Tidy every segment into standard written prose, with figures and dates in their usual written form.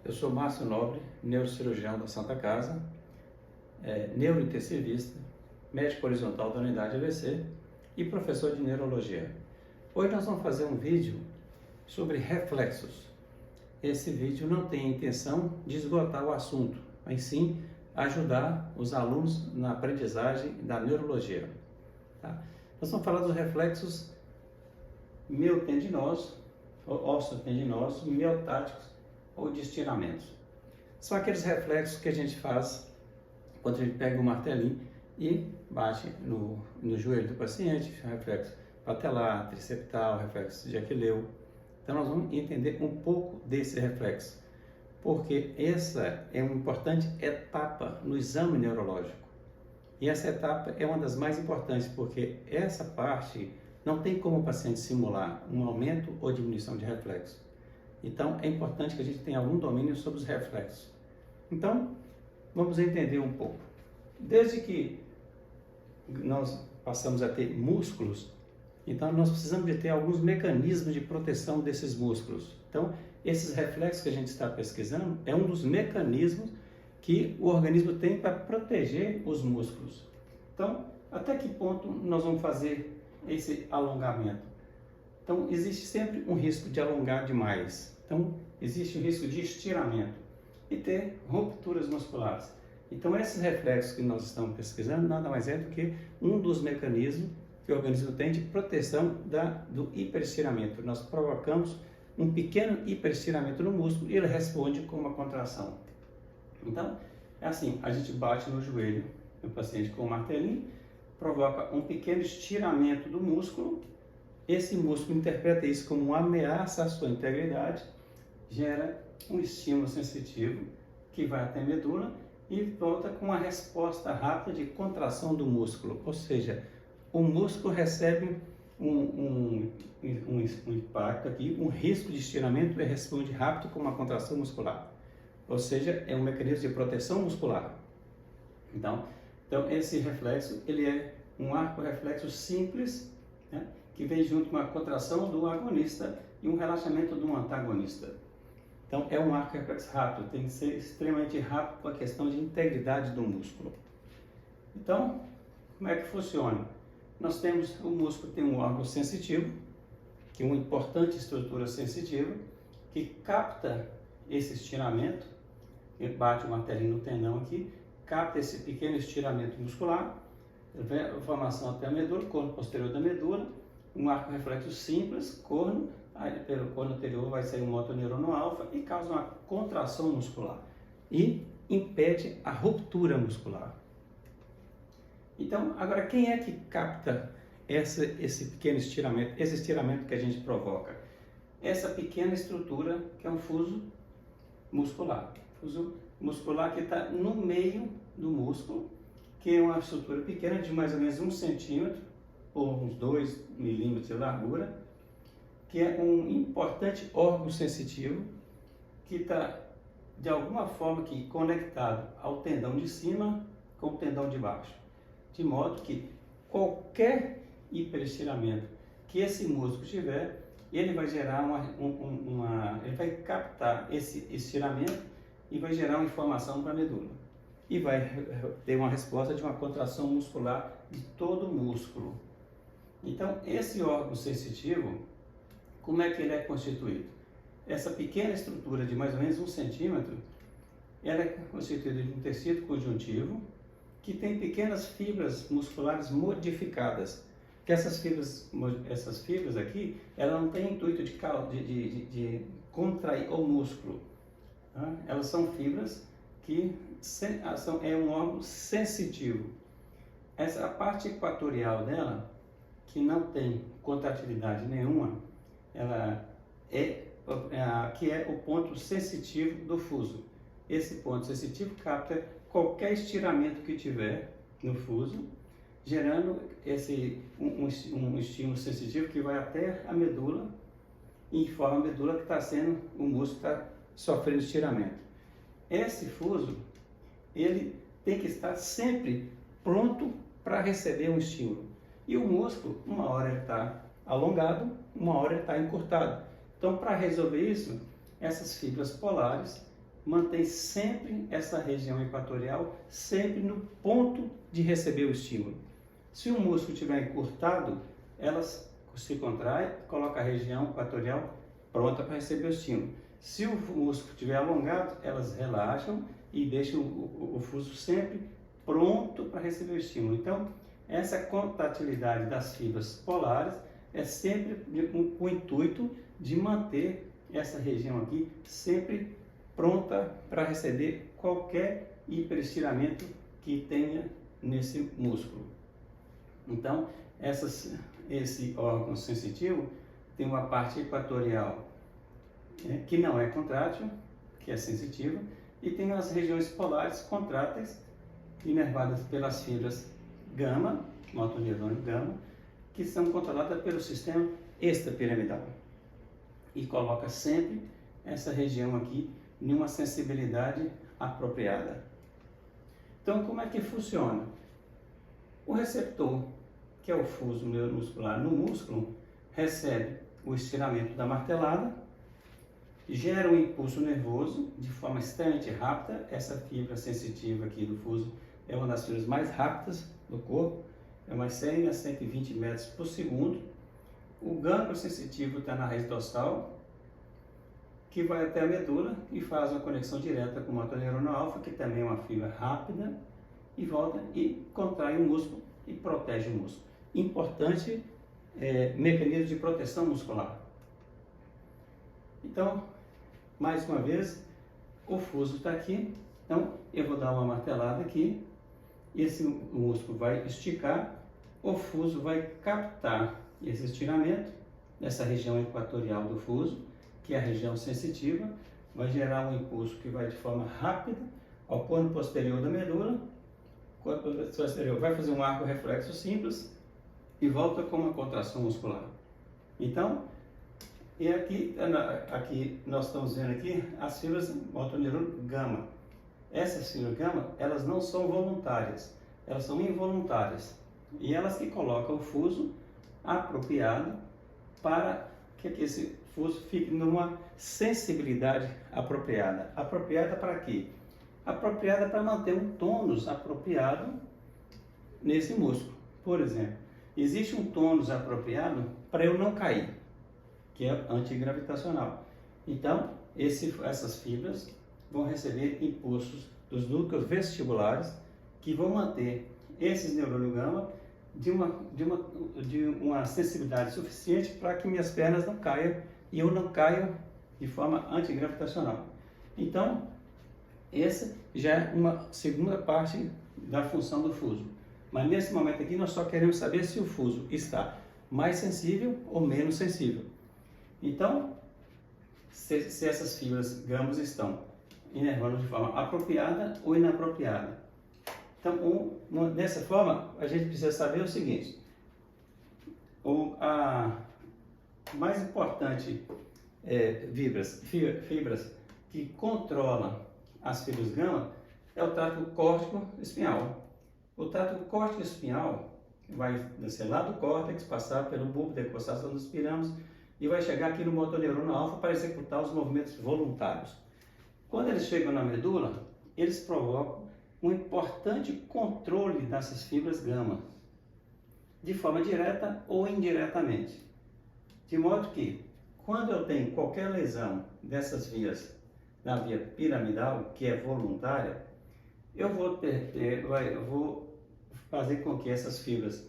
Eu sou Márcio Nobre, neurocirurgião da Santa Casa, neurointensivista, médico horizontal da unidade AVC e professor de neurologia. Hoje nós vamos fazer um vídeo sobre reflexos. Esse vídeo não tem a intenção de esgotar o assunto, mas sim ajudar os alunos na aprendizagem da neurologia. Tá? Nós vamos falar dos reflexos miotendinosos, osteotendinosos, miotáticos ou de estiramentos. São aqueles reflexos que a gente faz quando a gente pega um martelinho e bate no joelho do paciente, reflexo patelar, triceptal, reflexo de Aquileu. Então nós vamos entender um pouco desse reflexo, porque essa é uma importante etapa no exame neurológico. E essa etapa é uma das mais importantes, porque essa parte não tem como o paciente simular um aumento ou diminuição de reflexo. Então, é importante que a gente tenha algum domínio sobre os reflexos. Então, vamos entender um pouco. Desde que nós passamos a ter músculos, então nós precisamos de ter alguns mecanismos de proteção desses músculos. Então, esses reflexos que a gente está pesquisando é um dos mecanismos que o organismo tem para proteger os músculos. Então, até que ponto nós vamos fazer esse alongamento? Então, existe sempre um risco de alongar demais. Então, existe o risco de estiramento e ter rupturas musculares. Então, esses reflexos que nós estamos pesquisando nada mais é do que um dos mecanismos que o organismo tem de proteção do hiperestiramento. Nós provocamos um pequeno hiperestiramento no músculo e ele responde com uma contração. Então, é assim, a gente bate no joelho do paciente com um martelinho, provoca um pequeno estiramento do músculo. Esse músculo interpreta isso como uma ameaça à sua integridade, gera um estímulo sensitivo que vai até a medula e volta com uma resposta rápida de contração do músculo. Ou seja, o músculo recebe um impacto aqui, um risco de estiramento e responde rápido com uma contração muscular. Ou seja, é um mecanismo de proteção muscular. Então esse reflexo ele é um arco reflexo simples, né, que vem junto com a contração do agonista e um relaxamento do antagonista. Então, é um arco reflexo rápido, tem que ser extremamente rápido com a questão de integridade do músculo. Então, como é que funciona? Nós temos, o músculo tem um órgão sensitivo, que é uma importante estrutura sensitiva, que capta esse estiramento, ele bate o martelinho no tendão aqui, capta esse pequeno estiramento muscular, a formação até a medula, corno posterior da medula, um arco reflexo simples, corno, aí pelo corno anterior vai sair um motoneurônio alfa e causa uma contração muscular e impede a ruptura muscular. Então, agora quem é que capta esse pequeno estiramento, esse estiramento que a gente provoca? Essa pequena estrutura que é um fuso muscular. Fuso muscular que está no meio do músculo, que é uma estrutura pequena de mais ou menos 1 centímetro ou uns 2 milímetros de largura, que é um importante órgão sensitivo que está de alguma forma aqui conectado ao tendão de cima com o tendão de baixo, de modo que qualquer hiperestiramento que esse músculo tiver, ele vai gerar ele vai captar esse estiramento e vai gerar uma informação para a medula e vai ter uma resposta de uma contração muscular de todo o músculo. Então, esse órgão sensitivo, como é que ele é constituído? Essa pequena estrutura de mais ou menos 1 centímetro, ela é constituída de um tecido conjuntivo que tem pequenas fibras musculares modificadas. Que essas fibras aqui, ela não tem intuito de contrair o músculo. Tá? Elas são fibras que é um órgão sensitivo. A parte equatorial dela, que não tem contratilidade nenhuma, ela que é o ponto sensitivo do fuso. Esse ponto sensitivo capta qualquer estiramento que tiver no fuso, gerando um estímulo sensitivo que vai até a medula e informa a medula que o músculo está sofrendo estiramento. Esse fuso, ele tem que estar sempre pronto para receber um estímulo. E o músculo, uma hora ele está alongado, uma hora ele está encurtado. Então, para resolver isso, essas fibras polares, mantém sempre essa região equatorial, sempre no ponto de receber o estímulo. Se o músculo estiver encurtado, elas se contrai, coloca a região equatorial pronta para receber o estímulo. Se o músculo estiver alongado, elas relaxam e deixam o fuso sempre pronto para receber o estímulo. Então, essa contratilidade das fibras polares é sempre com o intuito de manter essa região aqui sempre pronta para receber qualquer hiperestiramento que tenha nesse músculo. Então, esse órgão sensitivo tem uma parte equatorial que não é contrátil, que é sensitiva, e tem as regiões polares contráteis, inervadas pelas fibras gama, motoneurônio gama, que são controladas pelo sistema extrapiramidal. E coloca sempre essa região aqui em uma sensibilidade apropriada. Então, como é que funciona? O receptor, que é o fuso neuromuscular no músculo, recebe o estiramento da martelada, gera um impulso nervoso de forma extremamente rápida. Essa fibra sensitiva aqui do fuso é uma das fibras mais rápidas do corpo, é umas 100 a 120 metros por segundo. O gânglio sensitivo está na raiz dorsal, que vai até a medula e faz uma conexão direta com o motoneurônio alfa, que também é uma fibra rápida, e volta e contrai o músculo e protege o músculo. Importante mecanismo de proteção muscular. Então, mais uma vez, o fuso está aqui, então eu vou dar uma martelada aqui, esse músculo vai esticar, o fuso vai captar esse estiramento nessa região equatorial do fuso, que é a região sensitiva, vai gerar um impulso que vai de forma rápida ao cone posterior da medula, o cone posterior vai fazer um arco reflexo simples e volta com uma contração muscular. Então, e aqui nós estamos vendo aqui as fibras motoneurônio gama. Essas fibras gama, elas não são voluntárias, elas são involuntárias. E elas que colocam o fuso apropriado para que esse fuso fique numa sensibilidade apropriada. Apropriada para quê? Apropriada para manter um tônus apropriado nesse músculo. Por exemplo, existe um tônus apropriado para eu não cair, que é antigravitacional. Então, essas fibras vão receber impulsos dos núcleos vestibulares que vão manter esses neurônios gama de uma sensibilidade suficiente para que minhas pernas não caiam e eu não caio de forma antigravitacional. Então, essa já é uma segunda parte da função do fuso. Mas nesse momento aqui nós só queremos saber se o fuso está mais sensível ou menos sensível. Então, se essas fibras gamas estão inervando de forma apropriada ou inapropriada. Então, dessa forma, a gente precisa saber o seguinte: a mais importante fibras que controlam as fibras gama é o trato córtico espinhal. O trato córtico espinhal vai descer lá do córtex, passar pelo bulbo da encossação dos pirâmides e vai chegar aqui no motoneurônio alfa para executar os movimentos voluntários. Quando eles chegam na medula, eles provocam um importante controle dessas fibras gama, de forma direta ou indiretamente. De modo que, quando eu tenho qualquer lesão dessas vias, na via piramidal, que é voluntária, eu vou fazer com que essas fibras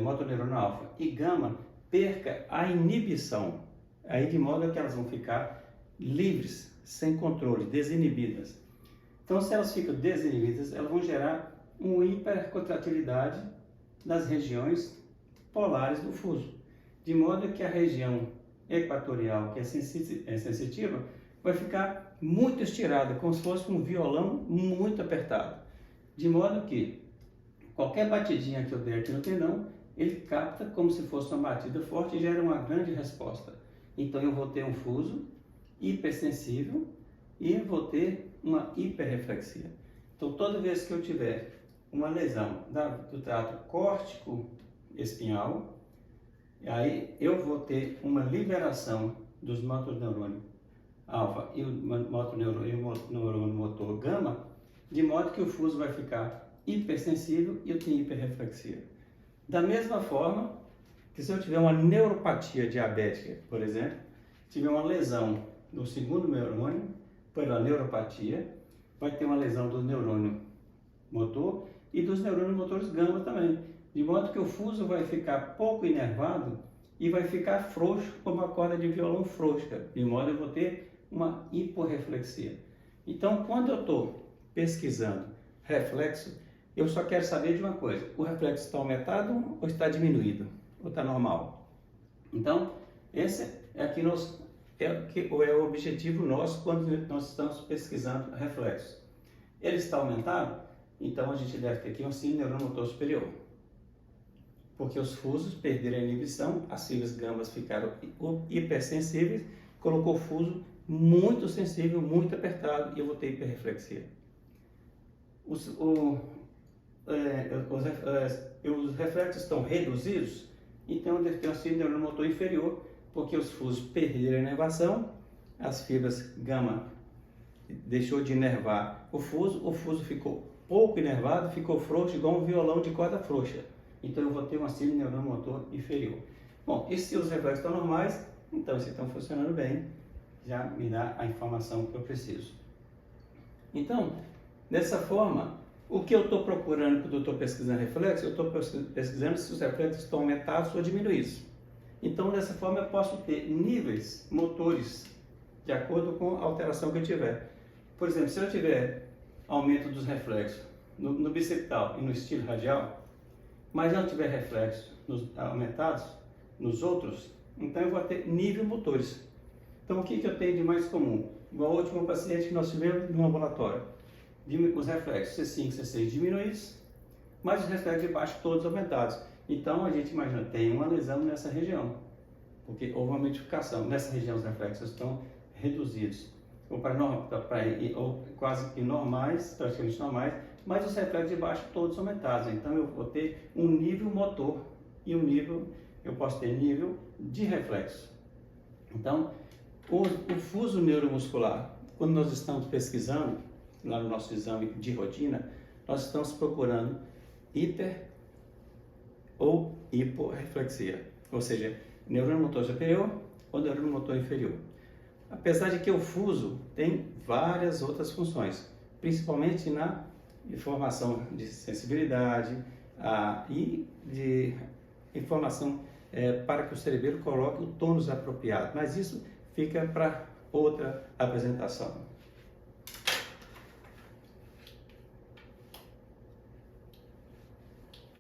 motoneurônio alfa e gama perca a inibição, aí de modo que elas vão ficar livres, sem controle, desinibidas. Então, se elas ficam desinibidas, elas vão gerar uma hipercontratilidade das regiões polares do fuso, de modo que a região equatorial, que é sensitiva, vai ficar muito estirada, como se fosse um violão muito apertado, de modo que qualquer batidinha que eu der aqui no tendão, ele capta como se fosse uma batida forte e gera uma grande resposta. Então eu vou ter um fuso hipersensível e vou ter uma hiperreflexia. Então toda vez que eu tiver uma lesão do trato córtico espinhal, aí eu vou ter uma liberação dos motoneurônios alfa e o motoneurônio motor gama, de modo que o fuso vai ficar hipersensível e eu tenho hiperreflexia. Da mesma forma que se eu tiver uma neuropatia diabética, por exemplo, tiver uma lesão do segundo neurônio pela neuropatia, vai ter uma lesão do neurônio motor e dos neurônios motores gama também, de modo que o fuso vai ficar pouco inervado e vai ficar frouxo como uma corda de violão frouxa, de modo que eu vou ter uma hiporreflexia. Então, quando eu estou pesquisando reflexo, eu só quero saber de uma coisa: o reflexo está aumentado ou está diminuído? Ou está normal? Então, esse é o objetivo nosso quando nós estamos pesquisando reflexo. Ele está aumentado? Então a gente deve ter aqui um síndrome neuromotor superior. Porque os fusos perderam a inibição, as fibras gamas ficaram hipersensíveis, colocou o fuso muito sensível, muito apertado, e eu vou ter hiperreflexia. Os reflexos estão reduzidos, então eu devo ter um síndrome neuromotor inferior, porque os fusos perderam a inervação, as fibras gama deixou de inervar o fuso ficou pouco inervado, ficou frouxo, igual um violão de corda frouxa. Então eu vou ter uma síndrome neuromotor inferior. Bom, e se os reflexos estão normais, então se estão funcionando bem, já me dá a informação que eu preciso. Então, dessa forma, o que eu estou procurando quando eu estou pesquisando reflexo, eu estou pesquisando se os reflexos estão aumentados ou diminuídos. Então, dessa forma, eu posso ter níveis motores de acordo com a alteração que eu tiver. Por exemplo, se eu tiver aumento dos reflexos no bicipital e no estilo radial, mas não tiver reflexos aumentados nos outros, então eu vou ter nível motores. Então, o que eu tenho de mais comum? Igual o último paciente que nós tivemos no ambulatório. Os reflexos C5 e C6 diminuídos, mas os reflexos de baixo todos aumentados. Então a gente imagina, tem uma lesão nessa região, porque houve uma modificação. Nessa região os reflexos estão reduzidos, ou quase que normais, praticamente normais, mas os reflexos de baixo todos aumentados. Então eu vou ter um nível motor e eu posso ter nível de reflexo. Então, o fuso neuromuscular, quando nós estamos pesquisando, lá no nosso exame de rotina, nós estamos procurando hiper ou hiporreflexia, ou seja, neurônio motor superior ou neurônio motor inferior. Apesar de que o fuso tem várias outras funções, principalmente na informação de sensibilidade e de informação para que o cerebelo coloque o tônus apropriado, mas isso fica para outra apresentação.